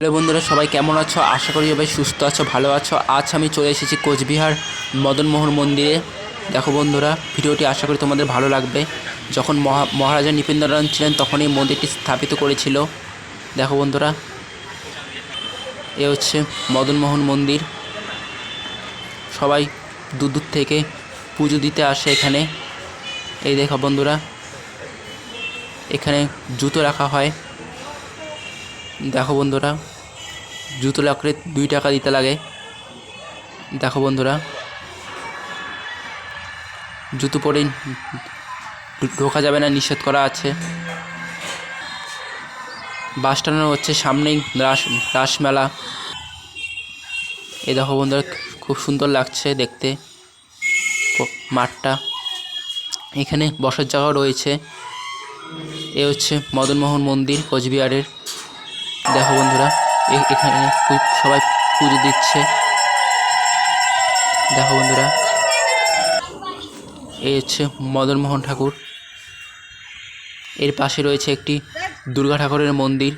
Hello বন্ধুরা, সবাই কেমন আছো? আশা করি সবাই সুস্থ আছো, ভালো আছো। আজ আমি চলে এসেছি কোচবিহার মদনমোহন মন্দিরে। দেখো বন্ধুরা, ভিডিওটি আশা করি তোমাদের ভালো লাগবে। যখন মহারাজা নৃপেন্দ্রনাথ ছিলেন তখন এই মন্দিরটি স্থাপিত করেছিল। দেখো বন্ধুরা, এ হচ্ছে মদনমোহন মন্দির। সবাই দূর দূর থেকে পুজো দিতে আসে এখানে। এই দেখো বন্ধুরা, এখানে জুতো রাখা হয়। দেখো বন্ধুরা, জুতো রাখলে 2 টাকা দিতে লাগে। দেখো বন্ধুরা, জুতো পরে ঢোকা যাবে না, নিষেধ করা আছে। বাস টানানো হচ্ছে, সামনেই রাসমেলা। এই দেখো বন্ধুরা, খুব সুন্দর লাগছে দেখতে মাঠটা। এখানে বসার জায়গাও রয়েছে। এ হচ্ছে মদনমোহন মন্দির কোচবিহারের। দেখো বন্ধুরা, এখানে সবাই পুজো দিচ্ছে। দেখো বন্ধুরা, এই হচ্ছে মদনমোহন ঠাকুর। এর পাশে রয়েছে একটি দুর্গা ঠাকুরের মন্দির।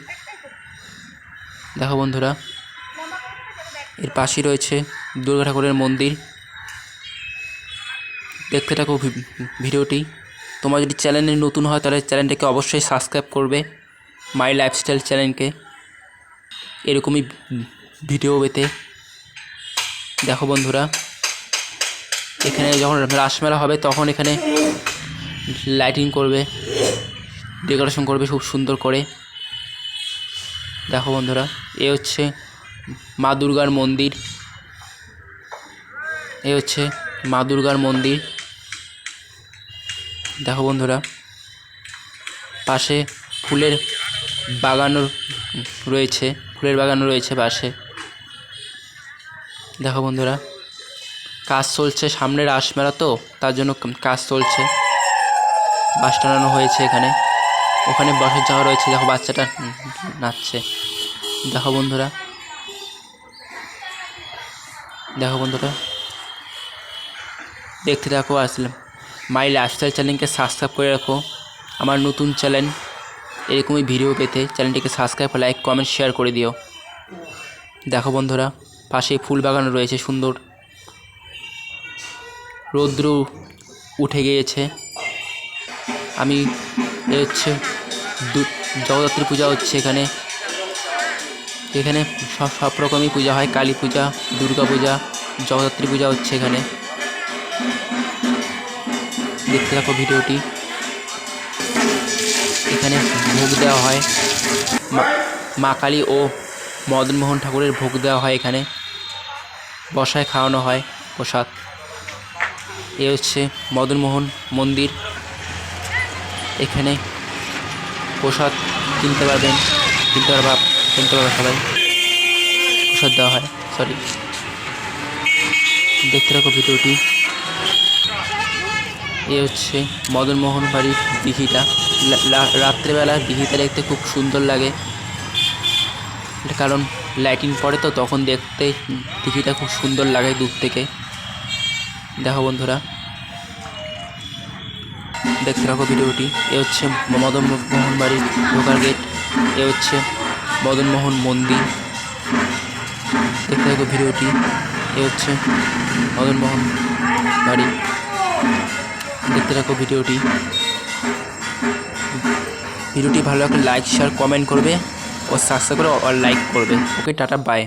দেখো বন্ধুরা, এর পাশে রয়েছে দুর্গা ঠাকুরের মন্দির। দেখতে থাকো ভিডিওটি। তোমরা যদি চ্যানেলে নতুন হয় তাহলে চ্যানেলটাকে অবশ্যই সাবস্ক্রাইব করবে, মাই লাইফস্টাইল চ্যানেলকে, এরকমই ভিডিও পেতে। দেখো বন্ধুরা, এখানে যখন রাসমেলা হবে তখন এখানে লাইটিং করবে, ডেকোরেশন করবে খুব সুন্দর করে। দেখো বন্ধুরা, এ হচ্ছে মা দুর্গার মন্দির। এ হচ্ছে মা দুর্গার মন্দির। দেখো বন্ধুরা, পাশে ফুলের বাগানও রয়েছে পাশে। দেখো বন্ধুরা, কাজ চলছে, সামনে রাসমেলা তো তার জন্য কাজ চলছে। বাস টানানো হয়েছে এখানে, ওখানে বসার জায়গা রয়েছে। দেখো বাচ্চাটা নাচছে। দেখো বন্ধুরা, দেখতে থাকো। আসলাম মাই লাইফস্টাইল চ্যানেলকে সাবস্ক্রাইব করে রাখো, আমার নতুন চ্যানেল। এরকমই ভিডিও পেতে চ্যানেলটিকে সাবস্ক্রাইব, লাইক, কমেন্ট, শেয়ার করে দিও। দেখো বন্ধুরা, পাশে ফুল বাগান রয়েছে সুন্দর। রৌদ্র উঠে গিয়েছে। এ হচ্ছে জগদ্ধাত্রী পূজা হচ্ছে এখানে। সব রকমই পূজা হয়, কালী পূজা, দুর্গা পূজা, জগদ্ধাত্রী পূজা হচ্ছে এখানে। দেখতে থাকো ভিডিওটি। এখানে ভোগ দেওয়া হয়, মা কালী ও মদনমোহন ঠাকুরের ভোগ দেওয়া হয় এখানে। বসায় খাওয়ানো হয় প্রসাদ। এ হচ্ছে মদনমোহন মন্দির। এখানে প্রসাদ কিনতে পারবে সবাই। প্রসাদ দেওয়া হয়, দেখতে থাকো ভিডিওটি। এ হচ্ছে মদনমোহন বাড়ির দিঘিটা। রাত্রেবেলা দিঘিটা দেখতে খুব সুন্দর লাগে, কারণ লাইটিং পড়ে তো তখন দেখতে দিঘিটা খুব সুন্দর লাগে দূর থেকে। দেখো বন্ধুরা, দেখতে থাকো ভিডিওটি। এ হচ্ছে মদনমোহন বাড়ির ঢোকার গেট। এ হচ্ছে মদনমোহন মন্দির। দেখতে থাকো ভিডিওটি। এ হচ্ছে মদনমোহন বাড়ি। দেখতে থাকো ভিডিওটি ভালো লাগলে লাইক, শেয়ার, কমেন্ট করবে ও সাবস্ক্রাইব করে লাইক করবে। ওকে, টাটা, বাই।